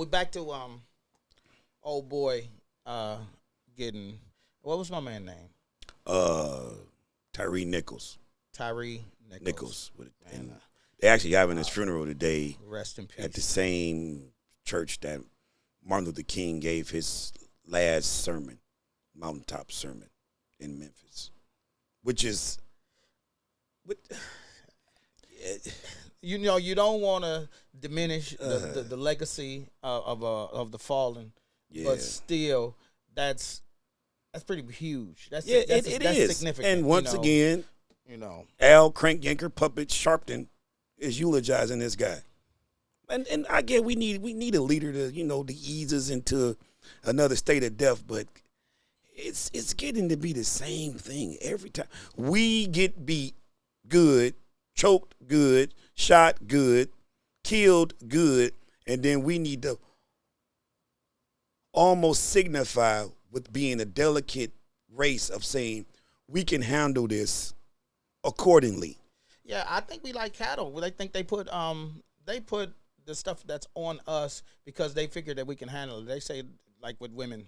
back to old boy getting what was my man name? Uh, Tyree Nichols. Tyree Nichols. And they actually having his funeral today. Rest in peace. At the same church that Martin Luther King gave his last sermon, mountaintop sermon in Memphis, which is, you don't want to diminish the legacy of the fallen, but still, that's pretty huge. That's significant. And once again, Al Crank Yanker Puppet Sharpton is eulogizing this guy. And I get we need a leader to to ease us into another state of death, but it's getting to be the same thing every time. We get beat good, choked good, shot good, killed good, and then we need to almost signify with being a delicate race of saying we can handle this accordingly. Yeah, I think we like cattle. They think they put the stuff that's on us because they figure that we can handle it. They say like with women.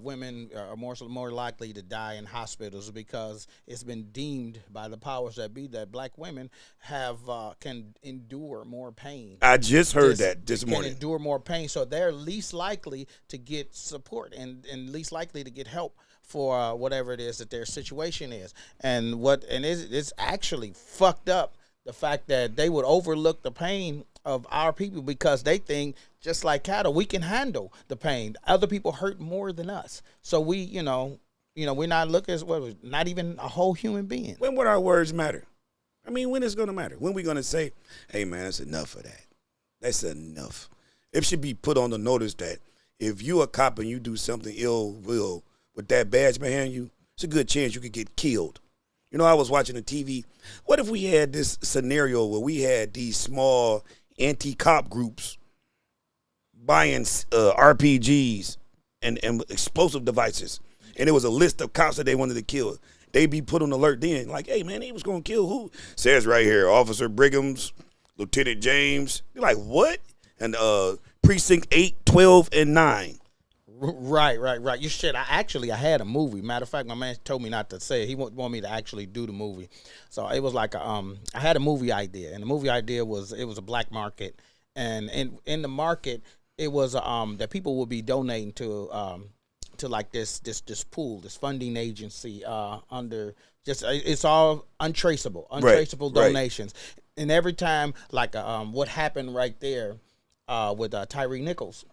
Women are more likely to die in hospitals because it's been deemed by the powers that be that black women can endure more pain. I just heard that this morning. Can endure more pain, so they're least likely to get support and least likely to get help for whatever it is that their situation is. And it's actually fucked up the fact that they would overlook the pain of our people because they think, just like cattle, we can handle the pain. Other people hurt more than us. So we're not looking at not even a whole human being. When would our words matter? I mean, when is it going to matter? When we going to say, hey, man, that's enough of that. That's enough. It should be put on the notice that if you a cop and you do something ill will with that badge behind you, it's a good chance you could get killed. I was watching the TV. What if we had this scenario where we had these small anti-cop groups buying RPGs and explosive devices, and it was a list of cops that they wanted to kill? They'd be put on alert then, like, hey, man, he was going to kill who? Says right here, Officer Brigham's, Lieutenant James. You're like, what? And Precinct 8, 12, and 9. Right. You should. I had a movie. Matter of fact, my man told me not to say it. He wanted me to actually do the movie. So it was like I had a movie idea, and the movie idea was it was a black market, and in the market it was that people would be donating to like this pool, this funding agency under just it's all untraceable donations, and every time like what happened right there with Tyree Nichols.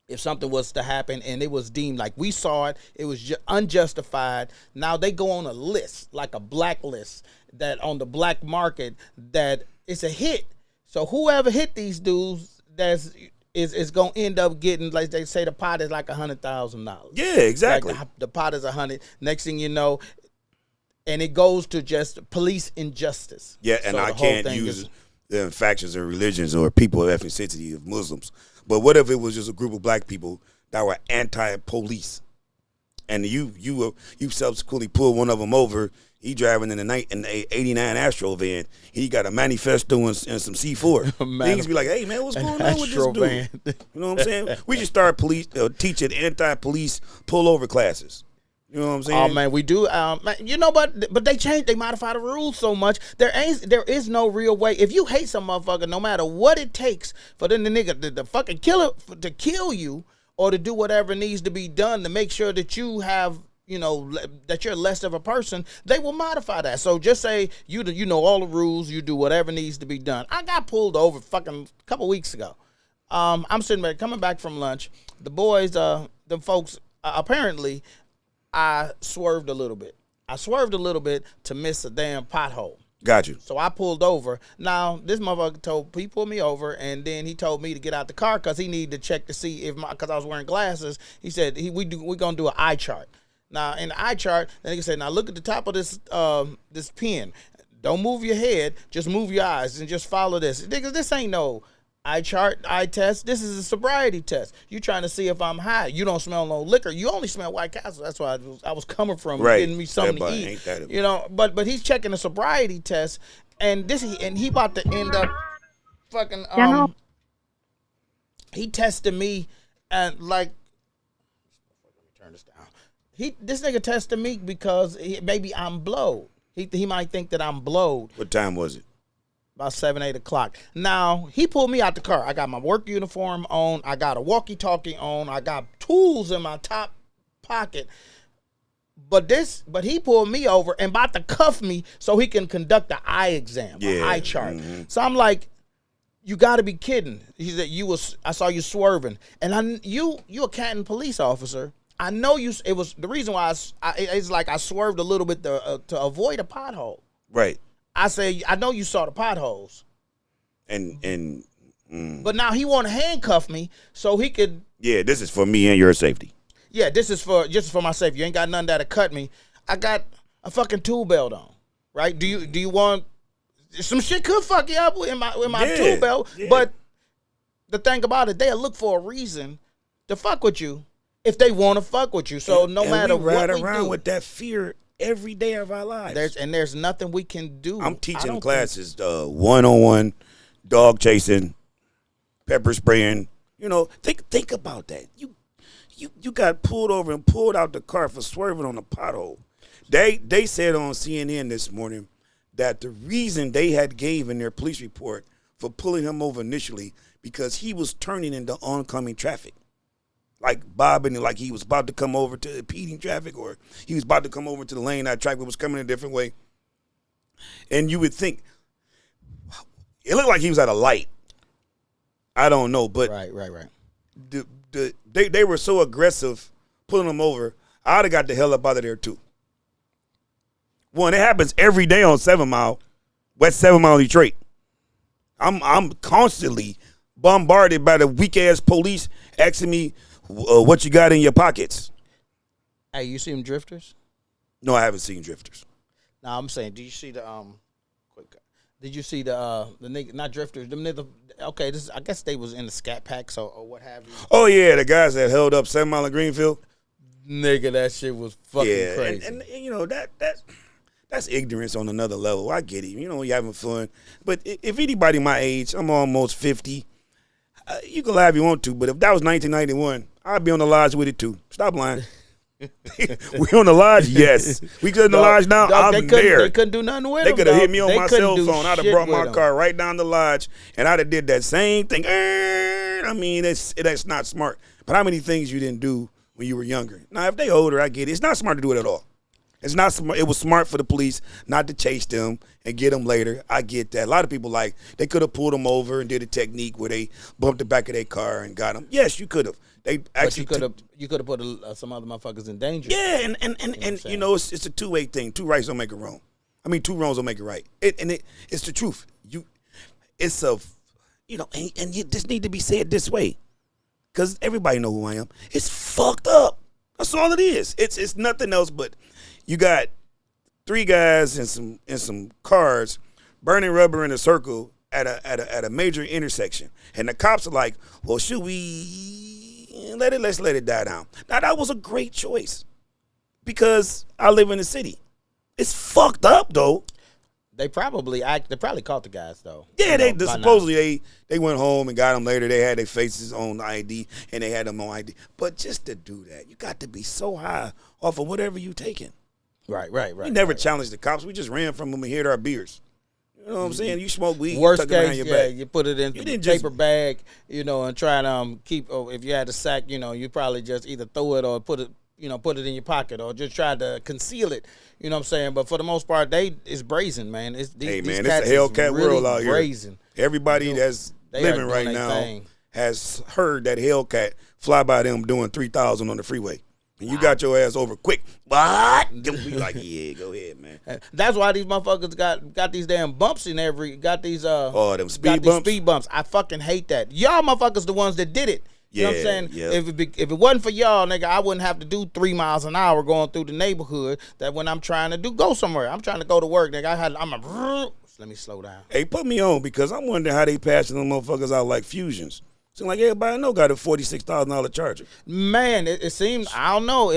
If something was to happen and it was deemed like we saw it was unjustified. Now they go on a list, like a blacklist, that on the black market that it's a hit. So whoever hit these dudes, is gonna end up getting, like they say, the pot is like $100,000. Yeah, exactly. Like the pot is 100. Next thing you know, and it goes to just police injustice. Yeah, and so I can't use the factions or religions or people of ethnicity of Muslims. But what if it was just a group of black people that were anti-police, and you subsequently pull one of them over? He driving in the '89 Astro van. He got a manifesto and some C4. Things be like, hey man, what's going on with this dude? Van. You know what I'm saying? We should start teaching anti-police pullover classes. You know what I'm saying? Oh man, we do. But they modify the rules so much. There is no real way. If you hate some motherfucker, no matter what it takes for the nigga to fucking to kill you or to do whatever needs to be done to make sure that you have, that you're less of a person, they will modify that. So just say you know all the rules, you do whatever needs to be done. I got pulled over fucking a couple weeks ago. I'm sitting there coming back from lunch. The boys, the folks, apparently. I swerved a little bit. To miss a damn pothole. Got you. So I pulled over. Now, this motherfucker he pulled me over, and then he told me to get out the car because he needed to check to see because I was wearing glasses. He said, we're going to do an eye chart. Now, in the eye chart, then he said, now look at the top of this pen. Don't move your head. Just move your eyes and just follow this. Niggas, this ain't no eye chart, eye test. This is a sobriety test. You trying to see if I'm high. You don't smell no liquor. You only smell White Castle. That's why I was coming from, getting me something to eat. But he's checking a sobriety test, and he about to end up fucking he tested me, and like, let me turn this down. This nigga tested me because maybe I'm blowed. He might think that I'm blowed. What time was it? About 7, 8 o'clock. Now, he pulled me out the car. I got my work uniform on. I got a walkie-talkie on. I got tools in my top pocket. But he pulled me over and about to cuff me so he can conduct the eye exam, eye chart. Mm-hmm. So I'm like, you got to be kidding. He said, I saw you swerving. And you a Canton police officer. I know you. It was the reason why it's like I swerved a little bit to avoid a pothole. Right. I say, I know you saw the potholes. But now he want to handcuff me so he could. Yeah, this is for me and your safety. Yeah, this is just for my safety. You ain't got nothing that'll cut me. I got a fucking tool belt on, right? Do you want some shit could fuck you up with my tool belt? Yeah. But the thing about it, they'll look for a reason to fuck with you if they want to fuck with you. So no matter what we ride around with that fear every day of our lives. There's nothing we can do. I'm teaching classes, one-on-one, dog chasing, pepper spraying. You know, think about that. You got pulled over and pulled out the car for swerving on a pothole. They said on CNN this morning that the reason they had gave in their police report for pulling him over initially because he was turning into oncoming traffic. Like bobbing, like he was about to come over to impeding traffic, or he was about to come over to the lane that traffic was coming a different way. And you would think, it looked like he was at a light. I don't know, but right. They were so aggressive pulling him over. I'd have got the hell up out of there too. One, it happens every day on 7 Mile, West 7 Mile, Detroit. I'm constantly bombarded by the weak ass police asking me what you got in your pockets. Hey, you seen drifters? No, I haven't seen drifters. No, I'm saying, did you see the Did you see the nigga, not drifters? Them niggas. Okay, I guess they was in the Scat Packs or what have you. Oh yeah, the guys that held up 7 Mile in Greenfield. Nigga, that shit was fucking crazy. And you know that's ignorance on another level. I get it. You know, you're having fun. But if anybody my age, I'm almost 50. You can laugh if you want to, but if that was 1991, I'd be on the lodge with it too. Stop lying. We on the lodge? Yes. We good in the lodge now? I'm there. They couldn't do nothing with They them. could have hit me on my cell phone. I'd have brought my car right down the lodge, and I'd have did that same thing. I mean, that's not smart. But how many things you didn't do when you were younger? Now, if they older, I get it. It's not smart to do it at all. It's not smart. It was smart for the police not to chase them and get them later. I get that. A lot of people they could have pulled them over and did a technique where they bumped the back of their car and got them. Yes, you could have. They actually you could have put some other motherfuckers in danger. Yeah, and you know it's a two-way thing. Two rights don't make a wrong. I mean, two wrongs don't make it right. It's the truth. And you just need to be said this way, because everybody know who I am. It's fucked up. That's all it is. It's nothing else but. You got 3 guys in some cars burning rubber in a circle at a major intersection, and the cops are like, "Well, should we let's let it die down?" Now that was a great choice because I live in the city. It's fucked up though. They probably caught the guys though. Yeah, supposedly they went home and got them later. They had their faces on ID and they had them on ID. But just to do that, you got to be so high off of whatever you taking. Right. We never challenged the cops. We just ran from them and hit our beers. You know what I'm saying? You smoke weed, worst you tuck it around case, your back. You put it in a paper bag, and try to keep. If you had a sack, you probably just either throw it or put it in your pocket or just try to conceal it. You know what I'm saying? But for the most part, it's brazen, man. It's a Hellcat world out here. Brazen. Everybody that's living right now has heard that Hellcat fly by them doing 3,000 on the freeway. And you got your ass over quick. What? We like, yeah, go ahead, man. That's why these motherfuckers got these damn bumps in them speed bumps. I fucking hate that. Y'all motherfuckers the ones that did it. You know what I'm saying? Yep. If it wasn't for y'all, nigga, I wouldn't have to do 3 miles an hour going through the neighborhood. That when I'm trying to go somewhere, I'm trying to go to work, nigga. Let me slow down. Hey, put me on because I'm wondering how they passing them motherfuckers out like Fusions. Seems like everybody I know got a $46,000 Charger. Man, it seems I don't know all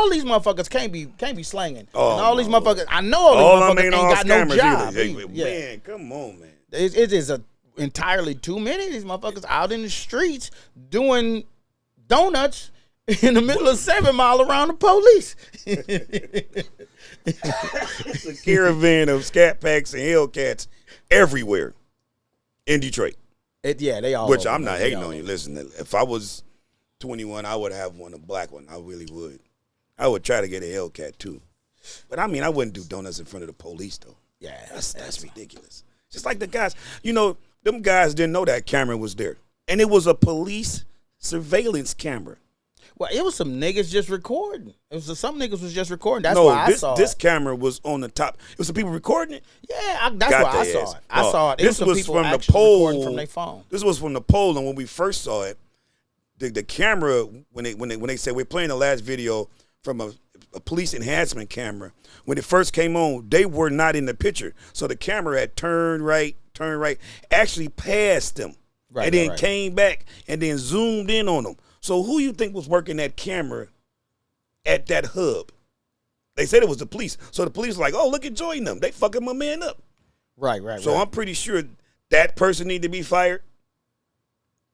ththese motherfuckers can't be slanging. Oh, and all these motherfuckers, I know all these motherfuckers ain't got no job. Man, come on, man. It is a entirely too many of these motherfuckers out in the streets doing donuts in the middle of 7 Mile around the police. It's a caravan of Scat Packs and Hellcats everywhere in Detroit. They all. Which I'm not hating on you. Listen, if I was 21, I would have one, a black one. I really would. I would try to get a Hellcat too. But I mean, I wouldn't do donuts in front of the police though. Yeah, that's ridiculous. Just like the guys, them guys didn't know that camera was there, and it was a police surveillance camera. Well, it was some niggas just recording. Some niggas was just recording. That's why I saw this it. camera was on the top. It was some people recording it. Yeah, that's why I saw it. I saw it. This was people from the actually pole recording from their phone. This was from the pole, and when we first saw it, the camera when they said we're playing the last video from a police enhancement camera. When it first came on, they were not in the picture, so the camera had turned right, actually passed them, and then came back and then zoomed in on them. So who you think was working that camera at that hub? They said it was the police. So the police was like, oh, look at Joy and them. They fucking my man up. Right. So I'm pretty sure that person need to be fired.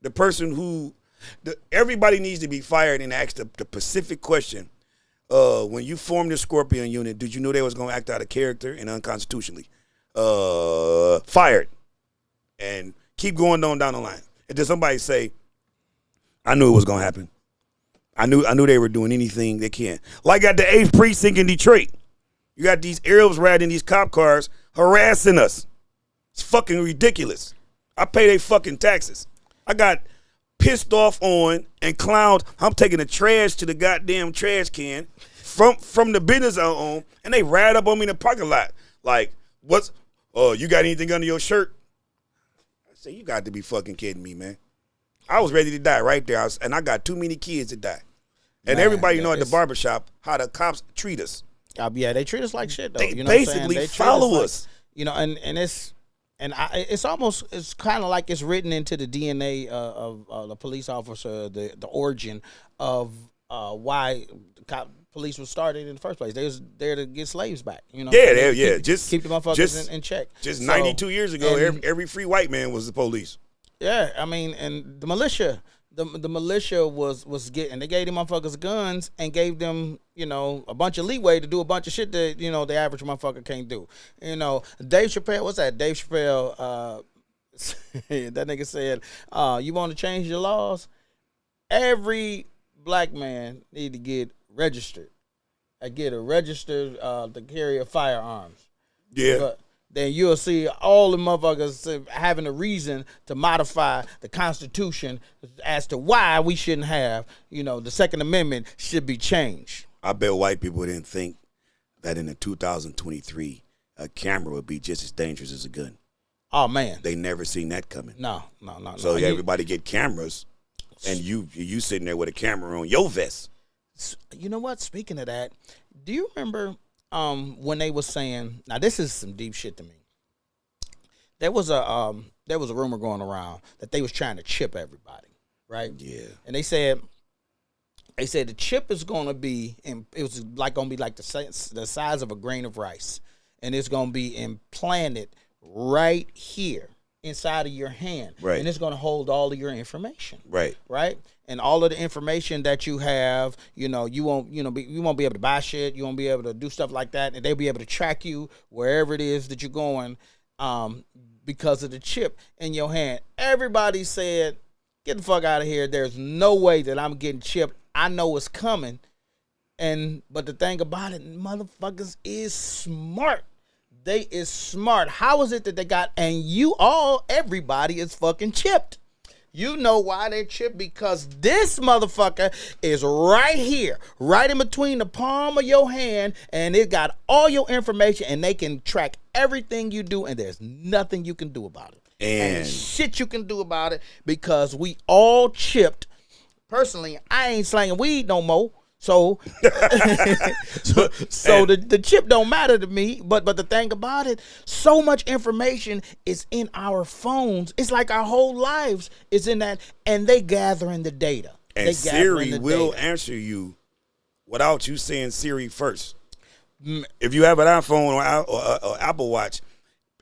The person everybody needs to be fired and asked the specific question. When you formed the Scorpion unit, did you know they was going to act out of character and unconstitutionally? Fired. And keep going down the line. And then somebody say, I knew it was going to happen. I knew they were doing anything they can. Like at the 8th precinct in Detroit. You got these Arabs riding these cop cars harassing us. It's fucking ridiculous. I pay their fucking taxes. I got pissed off on and clowned. I'm taking the trash to the goddamn trash can from the business I own, and they ride up on me in the parking lot. Like, you got anything under your shirt? I say, you got to be fucking kidding me, man. I was ready to die right there, and I got too many kids to die. And man, everybody know at the barbershop how the cops treat us. Yeah, they treat us like shit, though. They you know basically they follow us. It's kind of like it's written into the DNA of the police officer, the origin of why police was started in the first place. They was there to get slaves back. Just keep the motherfuckers in check. Just 92 years ago, every free white man was the police. Yeah, I mean, and the militia, the militia was getting. They gave them motherfuckers guns and gave them, a bunch of leeway to do a bunch of shit that the average motherfucker can't do. Dave Chappelle, what's that? Dave Chappelle, that nigga said, "You want to change your laws? Every black man need to get registered. Get a registered to carry firearms." Yeah. But then you'll see all the motherfuckers having a reason to modify the Constitution as to why we shouldn't have, the Second Amendment should be changed. I bet white people didn't think that in the 2023, a camera would be just as dangerous as a gun. Oh, man. They never seen that coming. No. So everybody get cameras, and you sitting there with a camera on your vest. You know what? Speaking of that, do you remember when they was saying, now this is some deep shit to me. There was a rumor going around that they was trying to chip everybody, right? Yeah. And they said the chip is going to be, it was like going to be like the size of a grain of rice, and it's going to be implanted right here inside of your hand, right? And it's going to hold all of your information, right? And all of the information that you have, you won't be able to buy shit. You won't be able to do stuff like that, and they'll be able to track you wherever it is that you're going, because of the chip in your hand. Everybody said, "Get the fuck out of here! There's no way that I'm getting chipped. I know it's coming." But the thing about it, motherfuckers is smart. They is smart. How is it that they got, and everybody is fucking chipped. You know why they're chipped? Because this motherfucker is right here, right in between the palm of your hand, and it got all your information, and they can track everything you do, and there's nothing you can do about it. And shit you can do about it, because we all chipped. Personally, I ain't slanging weed no more. So the chip don't matter to me, but the thing about it, so much information is in our phones. It's like our whole lives is in that, and they gathering the data. And Siri will answer you without you saying Siri first. If you have an iPhone or Apple Watch,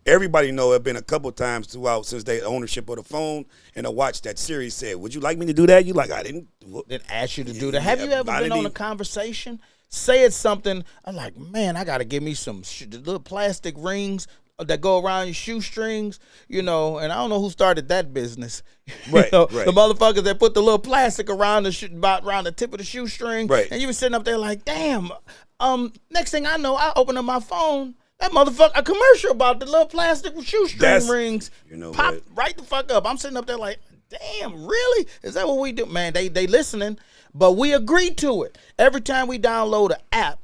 everybody know it been a couple times throughout since they ownership of the phone and I watched that series said, would you like me to do that? You like, I didn't. Didn't ask you to do that. Have you ever been on a conversation, said something, I'm like, man, I got to give me some little plastic rings that go around your shoestrings, you know, and I don't know who started that business. Right, right. right. The motherfuckers that put the little plastic around around the tip of the shoestring. Right. And you were sitting up there like, damn, next thing I know, I open up my phone, that motherfucker, a commercial about the little plastic shoestring rings pop right the fuck up. I'm sitting up there like, damn, really? Is that what we do? Man, they listening, but we agree to it. Every time we download an app,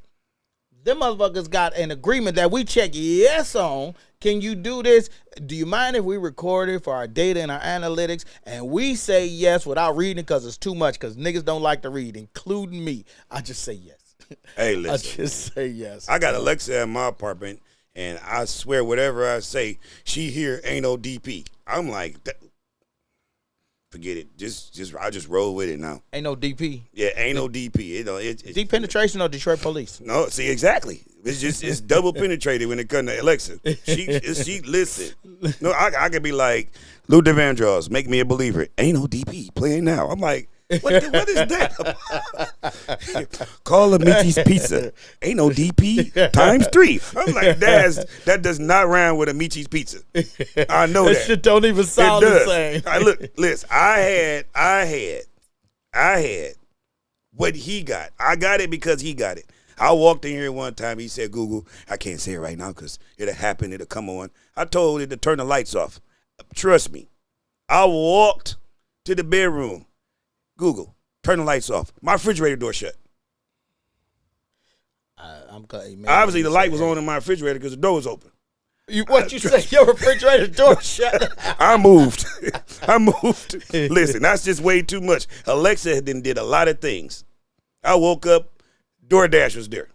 them motherfuckers got an agreement that we check yes on. Can you do this? Do you mind if we record it for our data and our analytics? And we say yes without reading because it's too much because niggas don't like to read, including me. I just say yes. Hey, listen. I just say yes. I got Alexa in my apartment, and I swear whatever I say, she hear ain't no DP. I'm like, forget it. I just roll with it now. Ain't no DP. Yeah, ain't no DP. It's Deep penetration or Detroit police? No, see exactly. It's double penetrated when it comes to Alexa. She listen. No, I could be like Luther Vandross, make me a believer. Ain't no DP playing now. I'm like, what is that? Call Amici's Pizza. Ain't no DP times 3. I'm like, that does not rhyme with Amici's Pizza. I know that. That shit don't even sound the same. Listen, I had what he got. I got it because he got it. I walked in here one time. He said, Google, I can't say it right now because it'll happen. It'll come on. I told it to turn the lights off. Trust me. I walked to the bedroom. Google, turn the lights off. My refrigerator door shut. I'm glad, man. Obviously, the light was on in my refrigerator because the door was open. You say your refrigerator door shut? I moved. Listen, that's just way too much. Alexa did a lot of things. I woke up, DoorDash was there.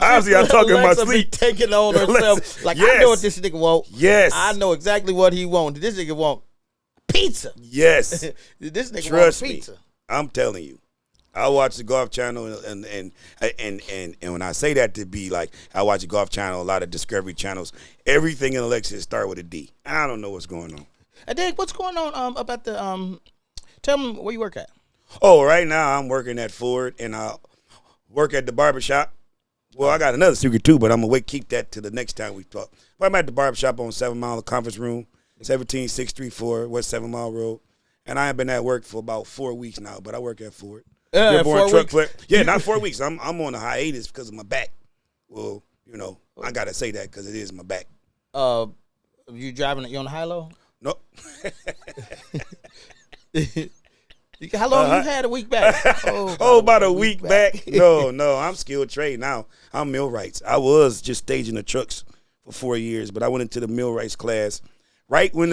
Obviously, I'm talking Alexa about sleep. Be taking on herself. Like, yes. I know what this nigga want. Yes. I know exactly what he want. This nigga want pizza. Yes. This nigga Trust want pizza. Me. I'm telling you. I watch the Golf Channel and when I say that to be like I watch the Golf Channel, a lot of Discovery channels. Everything in Alexa start with a D. I don't know what's going on. Hey, Dick, what's going on up at the tell me where you work at. Oh, right now I'm working at Ford and I work at the barbershop. Well, I got another secret too, but I'm gonna keep that to the next time we talk. But I'm at the barbershop on 7 Mile Conference Room, 17634 West 7 Mile Road. And I have been at work for about 4 weeks now, but I work at Ford. Yeah, 4 weeks. Yeah, not 4 weeks. I'm on a hiatus because of my back. Well, you know, I gotta say that because it is my back. You driving? You on the high low? No. How long you had a week back? About a week back. No, I'm skilled trade now. I'm millwrights. I was just staging the trucks for 4 years, but I went into the millwrights class right when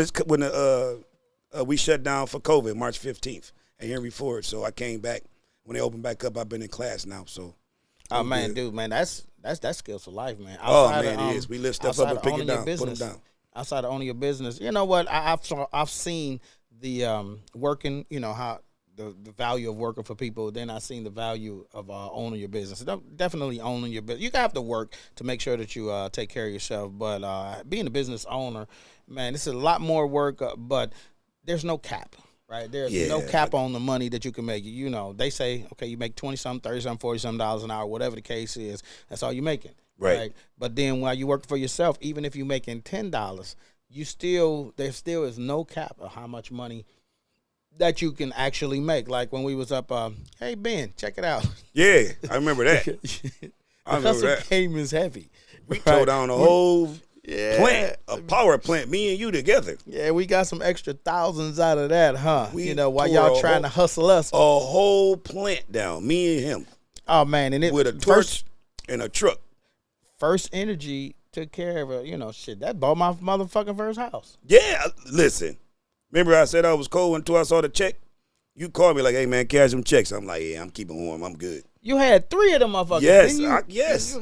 we shut down for COVID, March 15th at Henry Ford. So I came back. When they open back up, I've been in class now. So, man, dude, man, that's skills for life, man. It is. We lift stuff up and pick it down, put them down. Outside of owning your business, you know what? I've seen the working. You know how the value of working for people. Then I've seen the value of owning your business. Definitely owning your business. You have to work to make sure that you take care of yourself. But being a business owner, man, this is a lot more work. But there's no cap. Right, there's no cap on the money that you can make. You know, they say, okay, you make 20-something, 30-something, 40-something an hour, whatever the case is. That's all you're making. Right. But then while you work for yourself, even if you're making $10, there still is no cap of how much money that you can actually make. Like when we was up, hey Ben, check it out. Yeah, I remember that. I remember that. Game is heavy. We tore down a whole plant, a power plant, me and you together. Yeah, we got some extra thousands out of that, huh? While y'all trying to hustle us. A whole plant down, me and him. Oh, man. And with a torch and a truck. First Energy took care of it. That bought my motherfucking first house. Yeah, listen. Remember I said I was cold until I saw the check? You called me like, hey, man, cash some checks. I'm like, yeah, I'm keeping warm. I'm good. You had 3 of them motherfuckers. Yes, yes.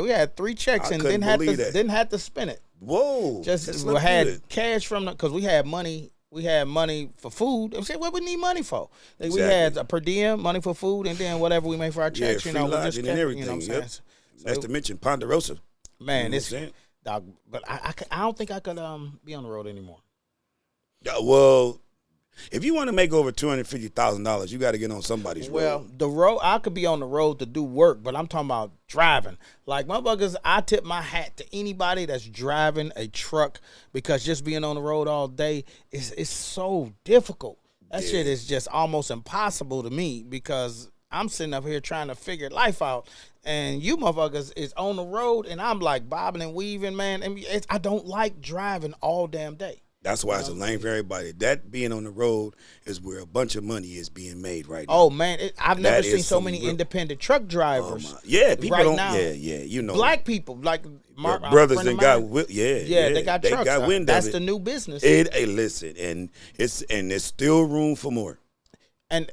We had 3 checks and didn't have to spend it. Whoa, just we had good. Cash from because we had money. We had money for food. What we need money for? Exactly. We had a per diem, money for food, and then whatever we made for our checks. Free lodging and everything. That's to mention Ponderosa. Man, You know what I'm it's saying? dog. But I don't think I could be on the road anymore. Yeah, well, if you want to make over $250,000, you got to get on somebody's Well, road. the road, I could be on the road to do work, but I'm talking about driving. Like, motherfuckers, I tip my hat to anybody that's driving a truck, because just being on the road all day is so difficult. That shit is just almost impossible to me, because I'm sitting up here trying to figure life out, and you motherfuckers is on the road, and I'm like bobbing and weaving, man. And I don't like driving all damn day. That's why it's a lane for everybody. That being on the road is where a bunch of money is being made right now. Oh man, I've never That seen is so some many real- independent truck drivers. Yeah, people right don't. now. Yeah, you know. Black people, like Mark, brothers friend of and got mine, yeah, they got trucks. got wind That's of it. the new business. Hey, listen, and there's still room for more. And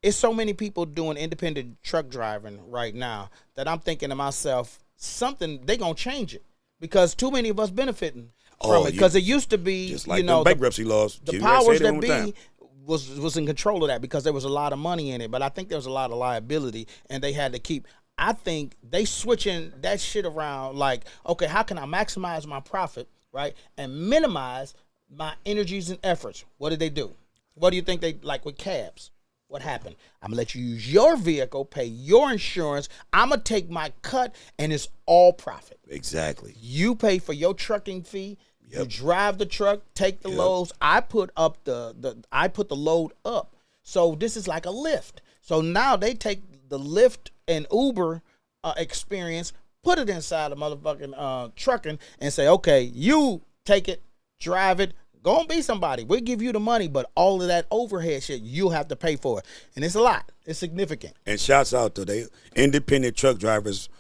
it's so many people doing independent truck driving right now that I'm thinking to myself, something they gonna change it, because too many of us benefiting from it. Because it used to be, Just like you know, the bankruptcy laws. the You powers say it that one be time. was in control of that, because there was a lot of money in it. But I think there was a lot of liability, and they had to keep. I think they switching that shit around. Like, okay, how can I maximize my profit, right, and minimize my energies and efforts? What did they do? What do you think they like with cabs? What happened? I'm gonna let you use your vehicle, pay your insurance. I'm gonna take my cut, and it's all profit. Exactly. You pay for your trucking fee. You drive the truck, take the loads. I put up I put the load up. So this is like a Lyft. So now they take the Lyft and Uber experience, put it inside a motherfucking trucking, and say, okay, you take it, drive it, go and be somebody. We'll give you the money, but all of that overhead shit, you'll have to pay for it. And it's a lot. It's significant. And shouts out to the independent truck drivers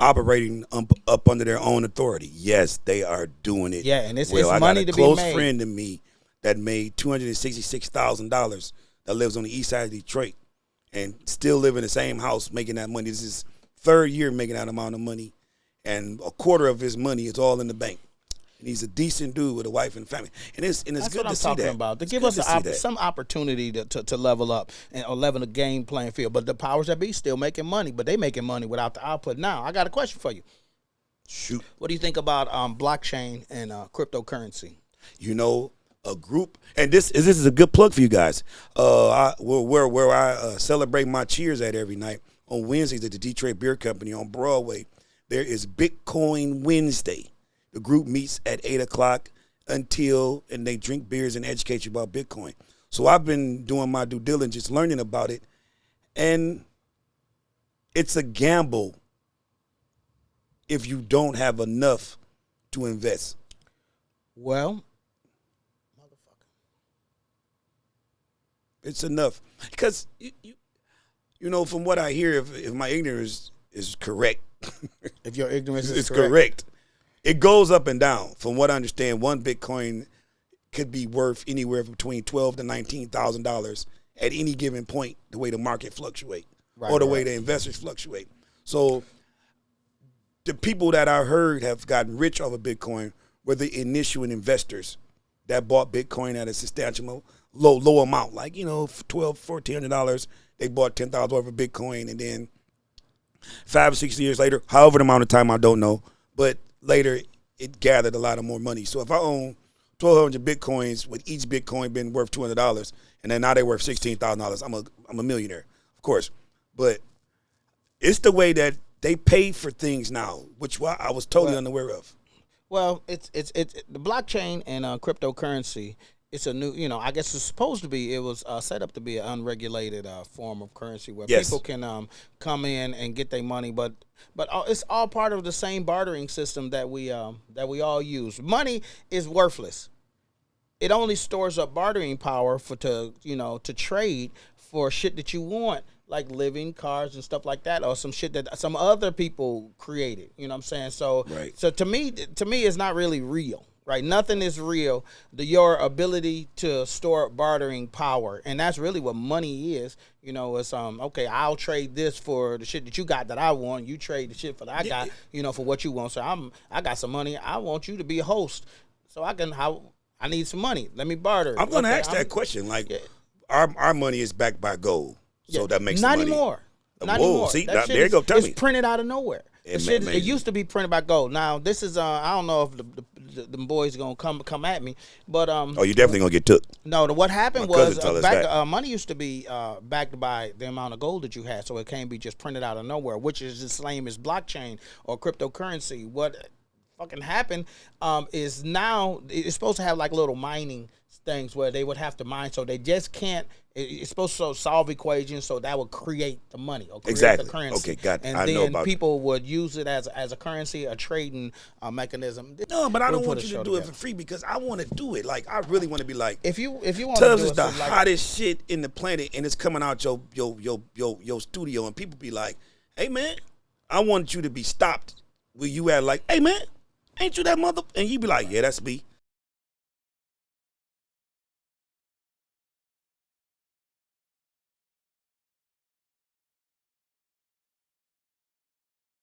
operating up under their own authority. Yes, they are doing it. Yeah, and it's well. I money got a to be close made. friend of me that made $266,000 that lives on the east side of Detroit and still live in the same house making that money. This is his third year making that amount of money, and a quarter of his money is all in the bank. And he's a decent dude with a wife and family. And it's That's good what I'm to see talking that. about. To It's give good us to see that. some opportunity to level up or level the game playing field. But the powers that be still making money, but they making money without the output. Now, I got a question for you. Shoot. What do you think about blockchain and cryptocurrency? You know, a group, and this is a good plug for you guys. Where I celebrate my cheers at every night on Wednesdays at the Detroit Beer Company on Broadway. There is Bitcoin Wednesday. The group meets at 8:00 and they drink beers and educate you about Bitcoin. So I've been doing my due diligence, learning about it, and it's a gamble if you don't have enough to invest. Well, It's enough because you know, from what I hear, if my ignorance is correct, if your ignorance is it's correct. It goes up and down. From what I understand, one Bitcoin could be worth anywhere between $12,000 to $19,000 at any given point. The way the market fluctuate, or the way the investors fluctuate. So the people that I heard have gotten rich off of Bitcoin were the initial investors that bought Bitcoin at a substantial low amount, like, you know, for $1,200, $1,400, they bought 10,000 worth of Bitcoin, and then 5 or 6 years later, however the amount of time, I don't know, but later it gathered a lot of more money. So if I own 1,200 Bitcoins, with each Bitcoin being worth $200, and then now they're worth $16,000, I'm a millionaire, of course. But it's the way that they pay for things now, which I was totally unaware of. Well, it's the blockchain and cryptocurrency. It's a new, you know, I guess it's supposed to be. It was set up to be an unregulated form of currency where people can come in and get their money, but it's all part of the same bartering system that we all use. Money is worthless. It only stores up bartering power to trade for shit that you want, like living, cars, and stuff like that, or some shit that some other people created. You know what I'm saying? So, so to me, it's not really real. Right, nothing is real. Your ability to store bartering power, and that's really what money is. You know, it's okay. I'll trade this for the shit that you got that I want. You trade the shit for that I got. You know, for what you want. So I got some money. I want you to be a host, so I need some money. Let me barter. I'm going to ask that question. Like, our money is backed by gold, so that makes not the money. anymore. Not Whoa, anymore. see, that there you go. Tell me. It's printed out of nowhere. It used to be printed by gold. Now this is I don't know if the boys gonna come at me, but Oh, you definitely gonna get took. No, what happened My was cousin told us that. money used to be backed by the amount of gold that you had, so it can't be just printed out of nowhere, which is the same as blockchain or cryptocurrency. What fucking happened is now it's supposed to have like little mining things where they would have to mine, so they just can't. It's supposed to solve equations, so that would create the money or create Exactly. the currency. Okay, got it. And I know then about people would use it as a currency, a trading mechanism. No, but I don't want you to do it for free because I want to do it. Like I really want to be like. If you want to do it, Tubbs is the hottest shit in the planet, and it's coming out your studio, and people be like, "Hey man, I want you to be stopped where you at." Like, "Hey man, ain't you that mother?" And you be like, "Yeah, that's me."